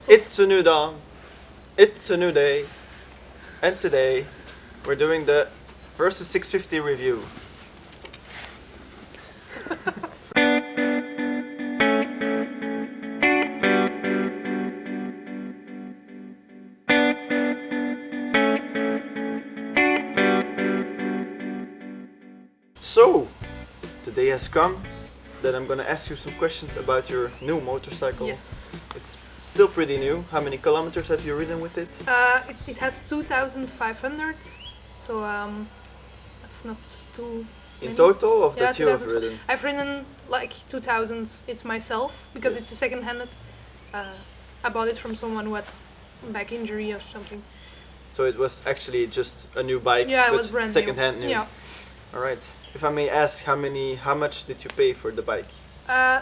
It's a new dawn, it's a new day, and today we're doing the Versys 650 review. So, the day has come that I'm gonna ask you some questions about your new motorcycle. Yes. It's still pretty new. How many kilometers have you ridden with it? It has 2,500, so that's not too many. In total, of Yeah, that you have 2,000. ridden? I've ridden like 2,000 it myself because Yes. it's a second-handed. I bought it from someone who had back injury or something. So it was actually just a new bike, Yeah, it but was brand second-hand new. Yeah. Alright. If I may ask, how much did you pay for the bike?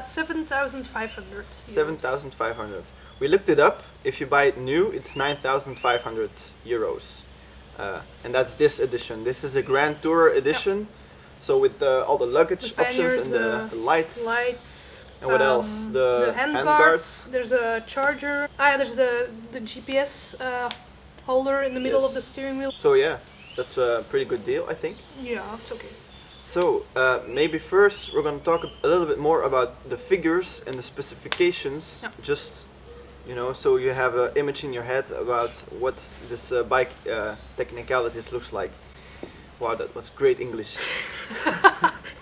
7,500. 7,500. We looked it up. If you buy it new, it's 9,500 euros. And that's this edition. This is a Grand Tourer edition. So with all the luggage The options panniers, and the lights. Lights. And what else? The hand hand guards. guards. There's a charger. There's the GPS holder in the middle of the steering wheel. So yeah, that's a pretty good deal, I think. Yeah, it's okay. So maybe first we're going to talk a little bit more about the figures and the specifications. Yeah. Just, so you have an image in your head about what this bike technicalities looks like. Wow, that was great English.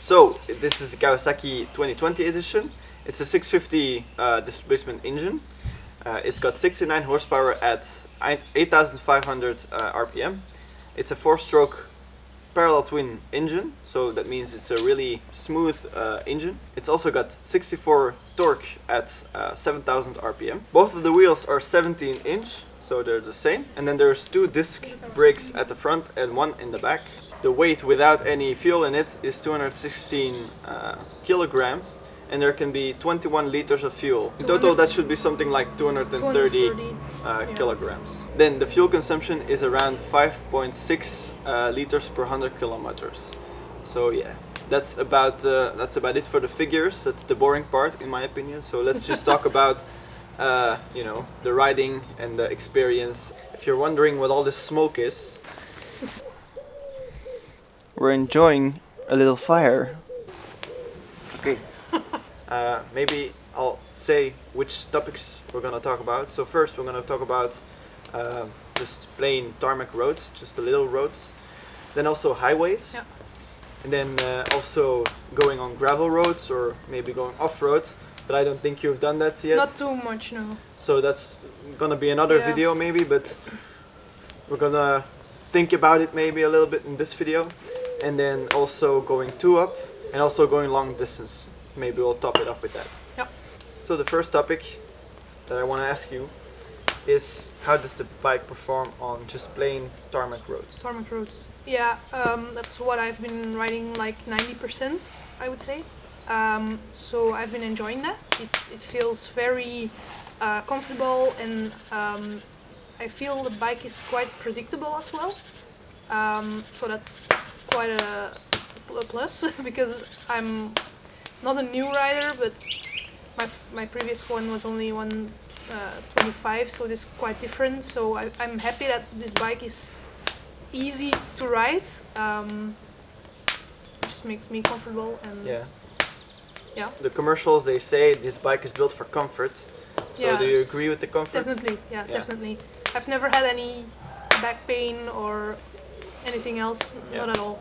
So this is the Kawasaki 2020 edition. It's a 650 displacement engine. It's got 69 horsepower at 8,500 RPM. It's a 4-stroke parallel twin engine, so that means it's a really smooth engine. It's also got 64 torque at 7,000 RPM. Both of the wheels are 17-inch, so they're the same. And then there's 2 disc brakes at the front and 1 in the back. The weight without any fuel in it is 216 kilograms, and there can be 21 liters of fuel. In total, that should be something like 230 kilograms. Then the fuel consumption is around 5.6 liters per 100 kilometers. So yeah, that's about it for the figures. That's the boring part, in my opinion. So let's just talk about the riding and the experience. If you're wondering what all this smoke is, we're enjoying a little fire. Okay. Maybe I'll say which topics we're gonna talk about. So first we're gonna talk about just plain tarmac roads, just the little roads. Then also highways. Yeah. And then also going on gravel roads or maybe going off-road. But I don't think you've done that yet. Not too much, no. So that's gonna be another video maybe, but we're gonna think about it maybe a little bit in this video. And then also going 2-up and also going long distance. Maybe we'll top it off with that. Yeah. So the first topic that I want to ask you is, how does the bike perform on just plain tarmac roads? Tarmac roads. Yeah, that's what I've been riding, like 90%, I would say. So I've been enjoying that. It feels very comfortable, and I feel the bike is quite predictable as well. So that's quite a plus because I'm not a new rider, but my previous one was only 125, so this is quite different. So I'm happy that this bike is easy to ride. It just makes me comfortable, and yeah. The commercials, they say this bike is built for comfort. So Yeah, do you agree with the comfort? Definitely, definitely. I've never had any back pain or anything else, not at all.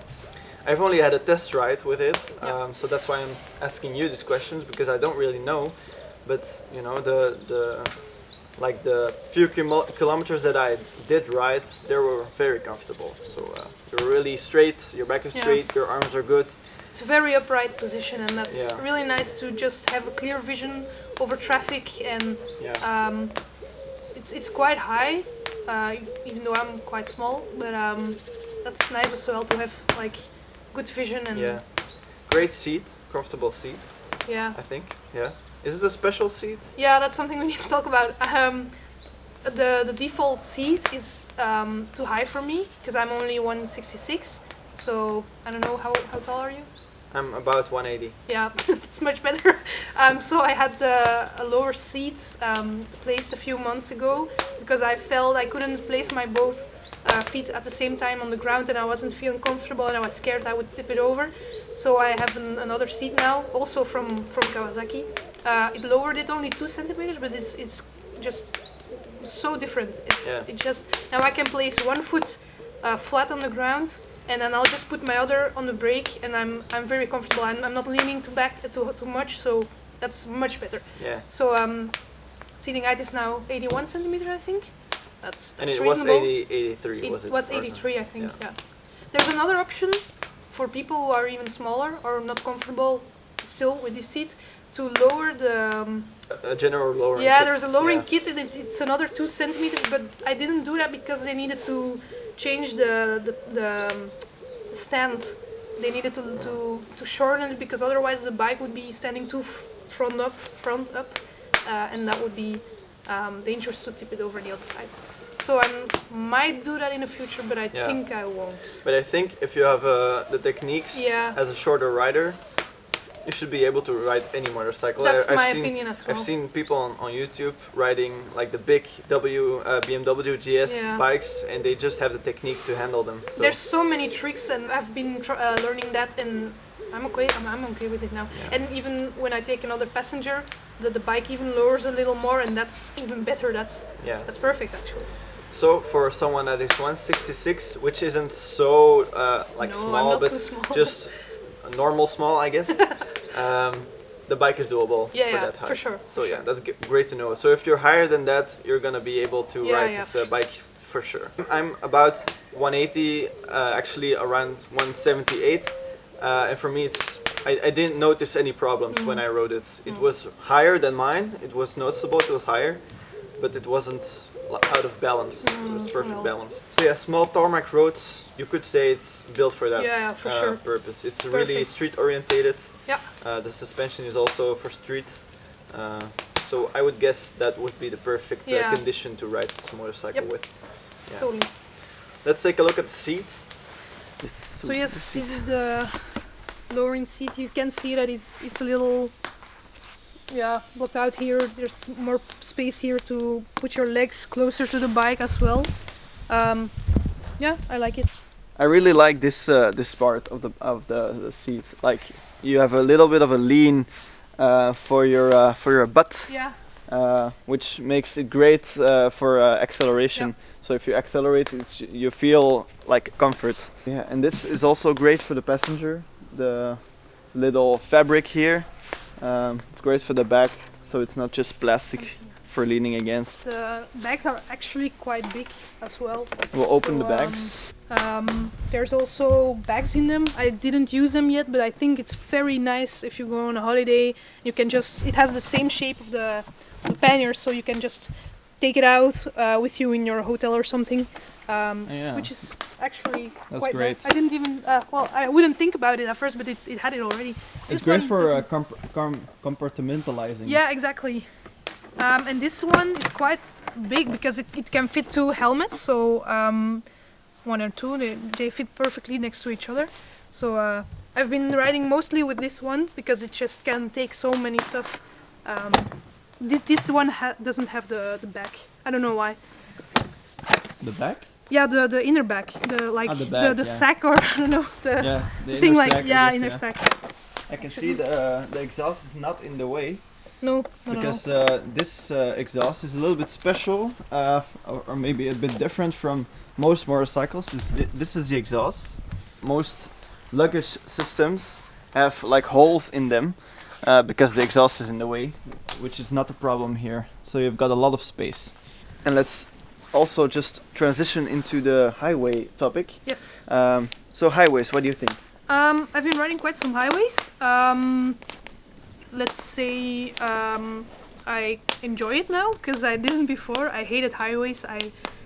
I've only had a test ride with it, Yeah. so that's why I'm asking you these questions, because I don't really know. But the few kilometers that I did ride, they were very comfortable. So you're really straight, your back is straight, your arms are good. It's a very upright position, and that's really nice to just have a clear vision over traffic, and it's quite high, even though I'm quite small. But that's nice as well to have like good vision and great seat, comfortable seat. Yeah, I think. Yeah. Is it a special seat? Yeah, that's something we need to talk about. The default seat is too high for me because I'm only 166. So I don't know, how tall are you? I'm about 180. Yeah, it's much better. So I had a lower seat placed a few months ago because I felt I couldn't place my both feet at the same time on the ground, and I wasn't feeling comfortable, and I was scared I would tip it over. So I have another seat now, also from Kawasaki. It lowered it only 2 centimeters, but it's just so different. It just now I can place one foot flat on the ground, and then I'll just put my other on the brake, and I'm very comfortable. I'm not leaning too much, so that's much better. Yeah. So seating height is now 81 centimeters, I think. That's and it reasonable. was 83, was it? It was 83, I think. Yeah. There's another option for people who are even smaller or not comfortable still with this seat to lower the. A general lowering. Yeah, kit. there's a lowering kit, and it's another 2 centimeters. But I didn't do that because they needed to change the stand. They needed to shorten it because otherwise the bike would be standing too front up, and that would be dangerous to tip it over the other side. So I might do that in the future, but I think I won't. But I think if you have the techniques as a shorter rider, you should be able to ride any motorcycle. That's my opinion as well. I've seen people on YouTube riding like the big BMW GS bikes, and they just have the technique to handle them. So there's so many tricks, and I've been learning that, and I'm okay. I'm okay with it now. Yeah. And even when I take another passenger, the bike even lowers a little more, and that's even better. That's perfect actually. So for someone that is 166, which isn't so small, but just a normal small, I guess. The bike is doable for that height. For sure. So that's great to know. So if you're higher than that, you're gonna be able to ride this bike for sure. I'm about 180, actually around 178, and for me I didn't notice any problems when I rode it. It was higher than mine. It was noticeable. It was higher, but it wasn't out of balance. It was perfect balance. So yeah, small tarmac roads, you could say it's built for that purpose. It's really street orientated. Yeah. The suspension is also for street. So I would guess that would be the perfect condition to ride this motorcycle with. Yeah. Totally. Let's take a look at the seat. So yes, this is the lowering seat. You can see that it's a little blocked out here. There's more space here to put your legs closer to the bike as well. I like it. I really like this this part of the seat. Like you have a little bit of a lean for your butt, which makes it great for acceleration. So if you accelerate, you feel like comfort. Yeah, and this is also great for the passenger. The little fabric here. It's great for the back, so it's not just plastic for leaning against. The bags are actually quite big as well. We'll open the bags. There's also bags in them. I didn't use them yet, but I think it's very nice if you go on a holiday. You can it has the same shape of the panniers, so you can just take it out with you in your hotel or something. Which is actually quite great. Nice. I didn't even, I wouldn't think about it at first, but it had it already. It's great for compartmentalizing. Yeah, exactly. And this one is quite big because it can fit 2 helmets, so 1 or 2, they fit perfectly next to each other. So I've been riding mostly with this one because it just can take so many stuff. This one doesn't have the back. I don't know why. The back? Yeah, the inner back, the sack, or I don't know, the thing like inner sack. I can see the exhaust is not in the way. No, because this exhaust is a little bit special, or maybe a bit different from most motorcycles. This is the exhaust. Most luggage systems have like holes in them because the exhaust is in the way, which is not a problem here. So you've got a lot of space. And let's also just transition into the highway topic. Yes. So highways, what do you think? I've been riding quite some highways. Let's say I enjoy it now because I didn't before. I hated highways.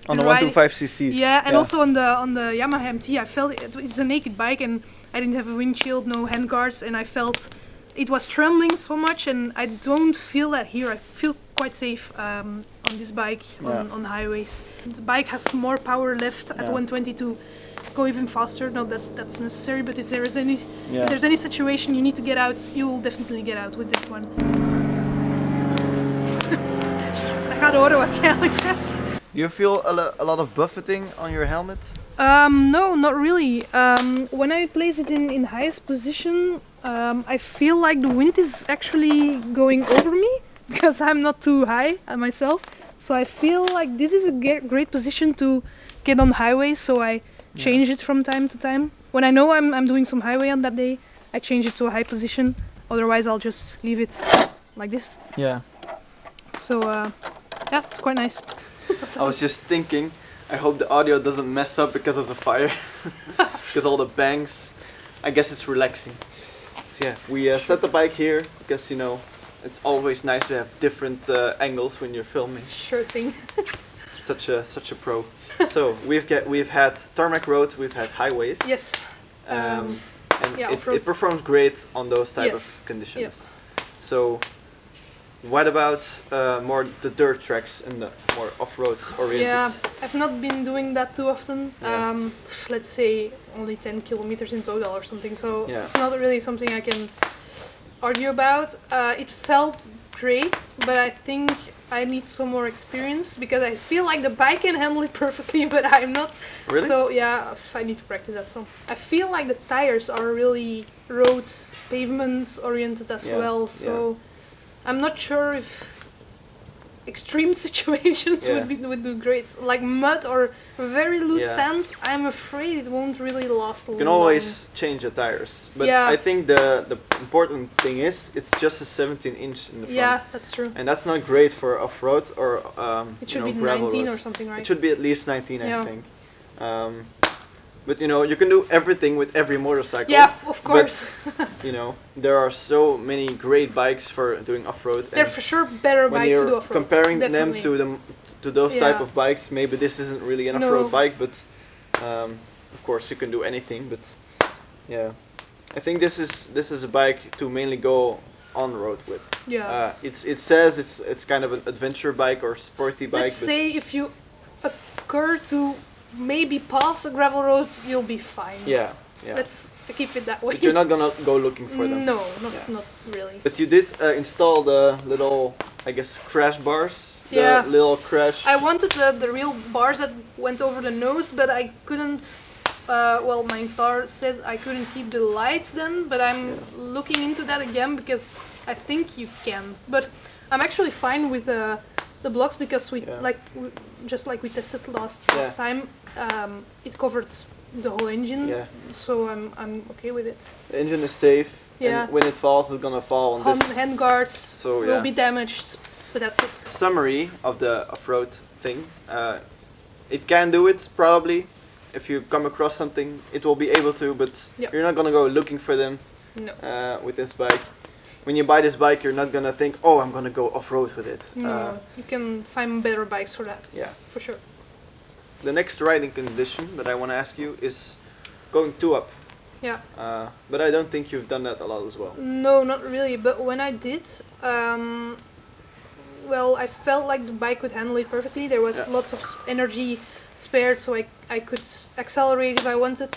On the 125cc. Yeah, and also on the Yamaha MT, I felt it's a naked bike, and I didn't have a windshield, no handguards, and I felt it was trembling so much, and I don't feel that here. I feel quite safe on on this bike on highways. The bike has more power left at 120 to go even faster. Not that that's necessary, but if there's any situation you need to get out, you will definitely get out with this one. I gaat horen waarschijnlijk. Do you feel a lot of buffeting on your helmet? No, not really. When I place it in highest position, I feel like the wind is actually going over me because I'm not too high myself. So I feel like this is a great position to get on highways. So I change it from time to time. When I know I'm doing some highway on that day, I change it to a high position. Otherwise, I'll just leave it like this. Yeah. So yeah, it's quite nice. I was just thinking, I hope the audio doesn't mess up because of the fire. Because all the bangs. I guess it's relaxing. Yeah, we set the bike here because, you know, it's always nice to have different angles when you're filming. Sure thing. Such a pro. So we've had tarmac roads, we've had highways. Yes. And yeah, it performs great on those type of conditions. Yes. So what about more the dirt tracks and the more off-road oriented? Yeah, I've not been doing that too often. Yeah. Let's say only 10 kilometers in total or something. So Yeah. it's not really something I can argue about. It felt great, but I think I need some more experience because I feel like the bike can handle it perfectly, but I'm not. Really? So yeah, I need to practice that some. I feel like the tires are really road pavement oriented as well. So I'm not sure if extreme situations would do great. Like mud or very loose sand, I'm afraid it won't really last long. You can always change the tires, but I think the important thing is it's just a 17-inch in the front. Yeah, that's true. And that's not great for off-road or it should be gravel 19 roads. or something, right? It should be at least 19, I think. But you know, you can do everything with every motorcycle. Yeah, of course. But, you know, there are so many great bikes for doing off-road. They're for sure better bikes to do off-road. Comparing them to those type of bikes, maybe this isn't really an off-road bike, but of course you can do anything. But yeah, I think this is a bike to mainly go on road with. Yeah. It says it's kind of an adventure bike or sporty bike. Let's say if you occur to maybe pass a gravel road, you'll be fine. Yeah. Let's keep it that way. But you're not gonna go looking for them. No, not really. But you did install the little, I guess, crash bars. Yeah. The little crash. I wanted the real bars that went over the nose, but I couldn't. Well, my installer said I couldn't keep the lights then, but I'm looking into that again because I think you can. But I'm actually fine with the blocks because just like we tested last time, it covered the whole engine. Yeah. So I'm okay with it. The engine is safe. Yeah. And when it falls, it's gonna fall on this. Hand guards will be damaged, but that's it. Summary of the off-road thing. It can do it probably. If you come across something, it will be able to, but you're not gonna go looking for them. No. With this bike. When you buy this bike, you're not gonna think, oh, I'm gonna go off-road with it. No, you can find better bikes for that. Yeah. For sure. The next riding condition that I want to ask you is going two-up. Yeah. But I don't think you've done that a lot as well. No, not really. But when I did, well, I felt like the bike could handle it perfectly. There was lots of energy spared, so I could accelerate if I wanted.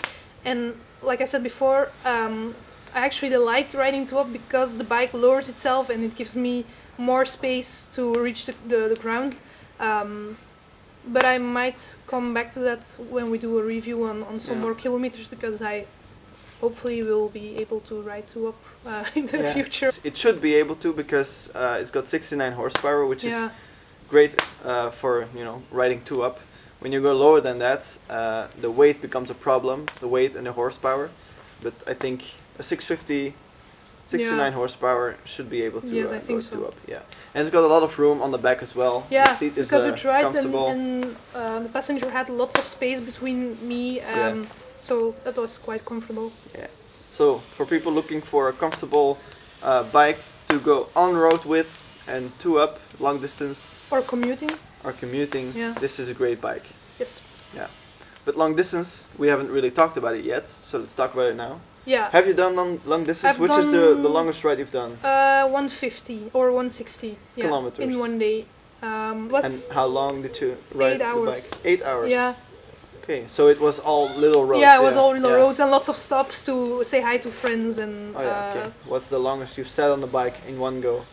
And like I said before, I actually like riding two-up because the bike lowers itself and it gives me more space to reach the ground. But I might come back to that when we do a review on some more kilometers because I hopefully will be able to ride two-up in the future. It should be able to because it's got 69 horsepower, which is great for riding two-up. When you go lower than that, the weight becomes a problem, the weight and the horsepower. But I think a 650, 69 horsepower should be able to go two-up. Yeah, and it's got a lot of room on the back as well. Yeah, the seat is because we tried comfortable. and the passenger had lots of space between me, so that was quite comfortable. Yeah. So for people looking for a comfortable bike to go on road with and two-up, long distance. Or commuting. This is a great bike. Yes. Yeah. But long distance, we haven't really talked about it yet, so let's talk about it now. Yeah. Have you done long distance? Which is the longest ride you've done? 150 or 160 kilometers in one day. Was And how long did you ride 8 the hours. bike? 8 hours. Yeah. Okay, so it was all little roads. Yeah, it was all little yeah. roads and lots of stops to say hi to friends and. Oh yeah. Okay. What's the longest you've sat on the bike in one go?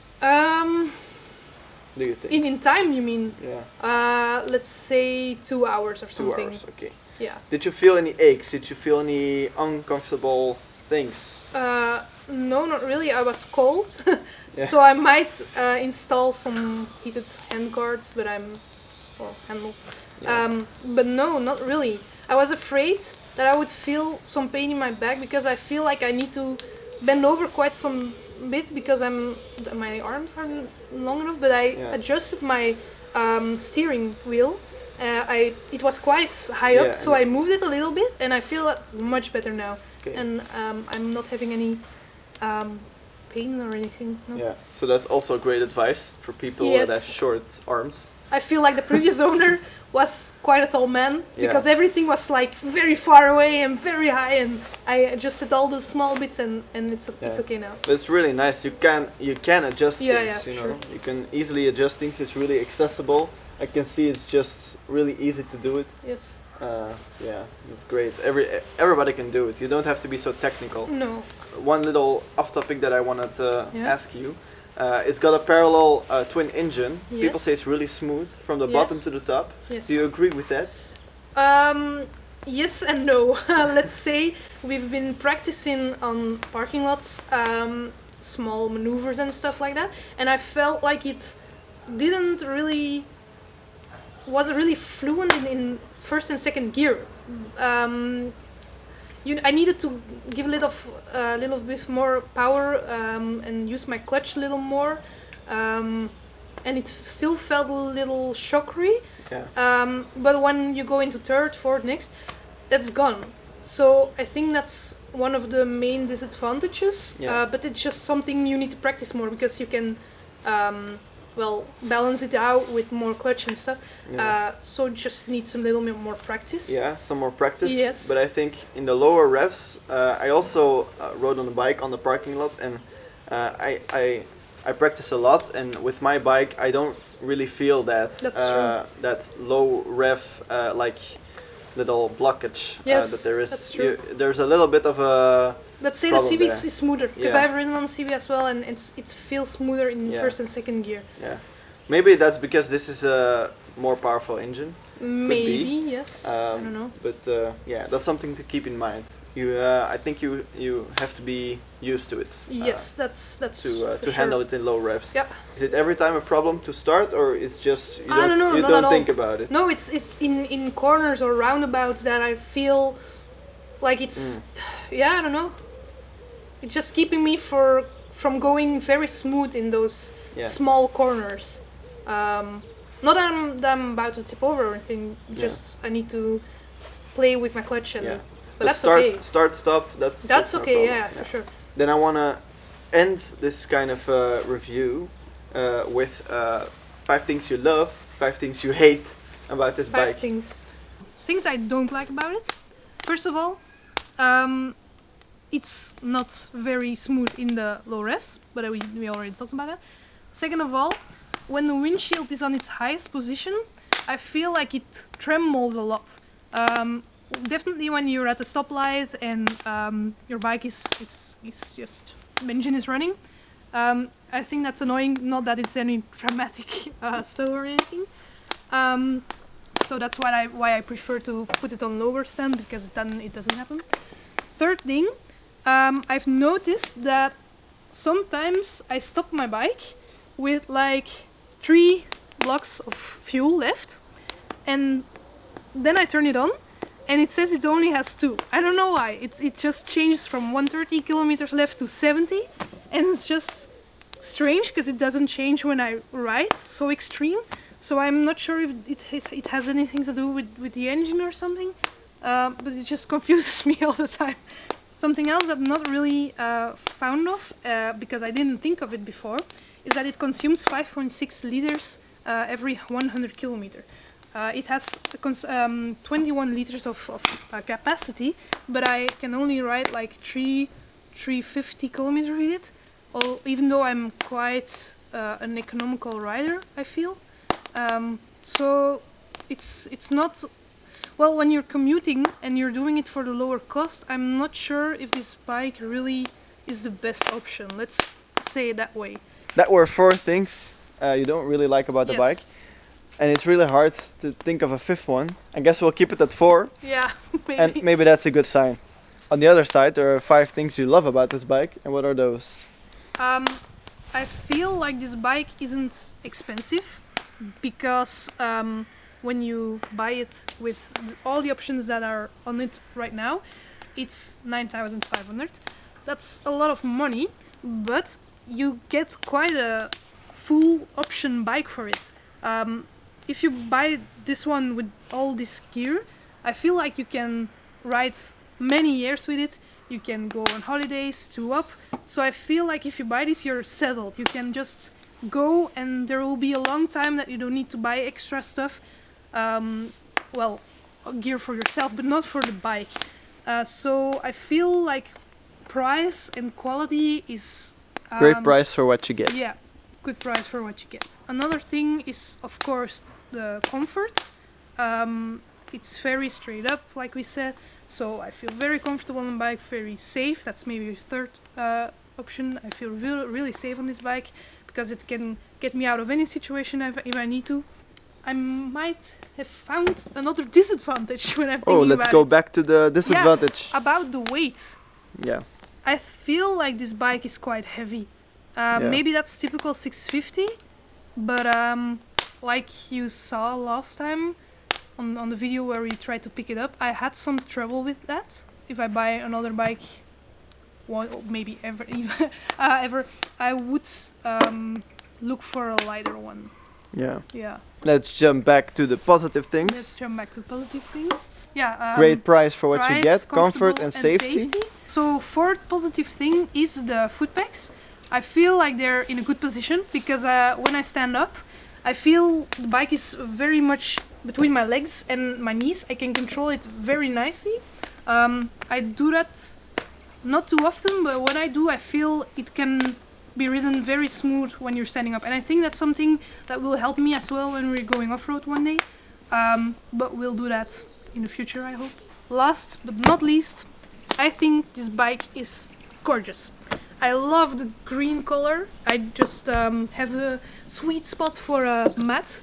Do you think? In time, you mean? Yeah. Let's say 2 hours or 2 something. hours. Okay. Yeah. Did you feel any aches? Did you feel any uncomfortable things? No, not really. I was cold, Yeah. so I might install some heated handguards, but handles. Yeah. But no, not really. I was afraid that I would feel some pain in my back because I feel like I need to bend over quite some bit because my arms aren't long enough. But I adjusted my steering wheel. It was quite high up, so I moved it a little bit, and I feel that's much better now. Okay. And I'm not having any pain or anything. No. Yeah. So that's also great advice for people Yes. that have short arms. I feel like the previous owner was quite a tall man because Yeah. everything was like very far away and very high, and I adjusted all the small bits, and it's okay now. But it's really nice. You can adjust Yeah, things. yeah, You know, sure. you can easily adjust things. It's really accessible. I can see it's just really easy to do it. Yes. Yeah, it's great. Everybody can do it. You don't have to be so technical. No. One little off topic that I wanted to Yeah. ask you. It's got a parallel twin engine. Yes. People say it's really smooth from the Yes. bottom to the top. Yes. Do you agree with that? Yes and no. Let's say we've been practicing on parking lots, small maneuvers and stuff like that, and I felt like it wasn't really fluent in first and second gear. I needed to give a little bit more power and use my clutch a little more, and it still felt a little shockery. Yeah. But when you go into third, fourth, next, that's gone. So I think that's one of the main disadvantages. Yeah. But it's just something you need to practice more because you can, balance it out with more clutch and stuff. Yeah. So just need some little bit more practice. Yeah, some more practice. Yes. But I think in the lower revs, I also rode on the bike on the parking lot, and I practice a lot. And with my bike, I don't really feel that That's true. that low rev like little blockage Yes, that there is. that's true. There's a little bit of a. Let's say the problem CB there. is smoother because Yeah. I've ridden on CB as well, and it feels smoother in Yeah. first and second gear. Yeah, maybe that's because this is a more powerful engine. Maybe yes. I Um, don't know. But yeah, that's something to keep in mind. I think you have to be used to it. Yes, that's To for handle sure. it in low revs. Yeah. Is it every time a problem to start, or it's just you I don't know, you not don't at think all. about it? No, it's in corners or roundabouts that I feel like it's yeah, I don't know. It's just keeping me from going very smooth in those Yeah. small corners. Not that I'm about to tip over or anything. Just I need to play with my clutch and. Yeah. But that's start, okay. Start, stop. That's no okay. problem. Yeah, for sure. Then I wanna end this kind of review with 5 things you love, 5 things you hate about this 5 bike. things I don't like about it. First of all, it's not very smooth in the low revs, but we already talked about that. Second of all, when the windshield is on its highest position, I feel like it trembles a lot. Definitely when you're at the stoplight and your bike is just engine is running. I think that's annoying. Not that it's any dramatic stuff or anything. So that's why I prefer to put it on lower stand because then it doesn't happen. Third thing, I've noticed that sometimes I stop my bike with like 3 blocks of fuel left, and then I turn it on, and it says it only has 2. I don't know why. It just changes from 130 kilometers left to 70, and it's just strange because it doesn't change when I ride so extreme. So I'm not sure if it has anything to do with the engine or something, but it just confuses me all the time. Something else that I'm not really fond of, because I didn't think of it before, is that it consumes 5.6 liters every 100 kilometer. It has 21 liters of capacity, but I can only ride like 350 kilometers with it. Even though I'm quite an economical rider, I feel. So it's not, well, when you're commuting and you're doing it for the lower cost, I'm not sure if this bike really is the best option. Let's say it that way. That were 4 things you don't really like about the Yes. bike. And it's really hard to think of a 5th one. I guess we'll keep it at 4. Yeah, maybe. And maybe that's a good sign. On the other side, there are 5 things you love about this bike. And what are those? I feel like this bike isn't expensive because when you buy it with all the options that are on it right now, it's 9,500. That's a lot of money, but you get quite a full option bike for it. If you buy this one with all this gear, I feel like you can ride many years with it. You can go on holidays to up. So I feel like if you buy this, you're settled. You can just go, and there will be a long time that you don't need to buy extra stuff. Well, gear for yourself, but not for the bike. So I feel like price and quality is Great price for what you get. yeah, good price for what you get. Another thing is, of course, the comfort. It's very straight up, like we said. So I feel very comfortable on the bike, very safe. That's maybe a third option. I feel really safe on this bike because it can get me out of any situation if I need to. I might have found another disadvantage when I'm thinking Oh, let's about go it. back to the disadvantage. About the weight. Yeah. I feel like this bike is quite heavy. Maybe that's typical 650, but like you saw last time on the video where we tried to pick it up, I had some trouble with that. If I buy another bike, maybe ever, I would look for a lighter one. Yeah. Yeah. Let's jump back to the positive things. Let's jump back to positive things. Yeah. Great price for what you price, get, comfort comfortable and safety. So fourth positive thing is the foot pegs. I feel like they're in a good position because when I stand up, I feel the bike is very much between my legs and my knees. I can control it very nicely. I do that not too often, but when I do, I feel it can be ridden very smooth when you're standing up. And I think that's something that will help me as well when we're going off-road one day. But we'll do that in the future, I hope. Last but not least, I think this bike is gorgeous. I love the green color. I just have a sweet spot for a matte.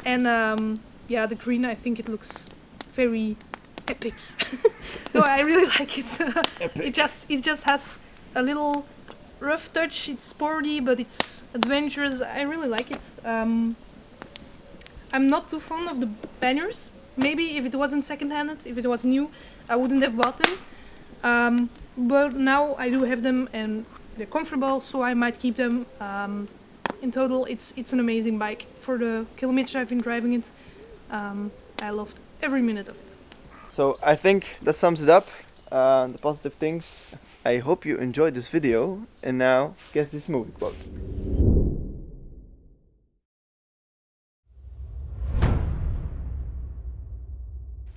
And yeah, the green, I think it looks very epic. No, I really like it. It just has a little rough touch. It's sporty, but it's adventurous. I really like it. I'm not too fond of the panniers. Maybe if it wasn't second-handed, if it was new, I wouldn't have bought them. But now I do have them and they're comfortable, so I might keep them. In total, it's an amazing bike. For the kilometers I've been driving it, I loved every minute of it. So I think that sums it up. The positive things. I hope you enjoyed this video. And now, guess this movie quote.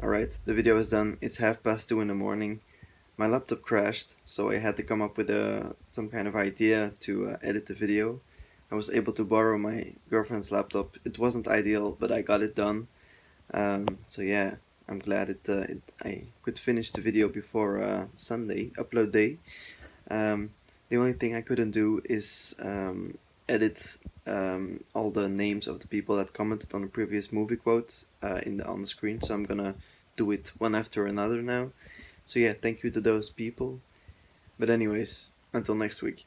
Alright, the video is done. It's 2:30 in the morning. My laptop crashed, so I had to come up with some kind of idea to edit the video. I was able to borrow my girlfriend's laptop. It wasn't ideal, but I got it done. So yeah, I'm glad I could finish the video before Sunday, upload day. The only thing I couldn't do is edit all the names of the people that commented on the previous movie quote on the screen, so I'm gonna do it one after another now. So yeah, thank you to those people. But anyways, until next week.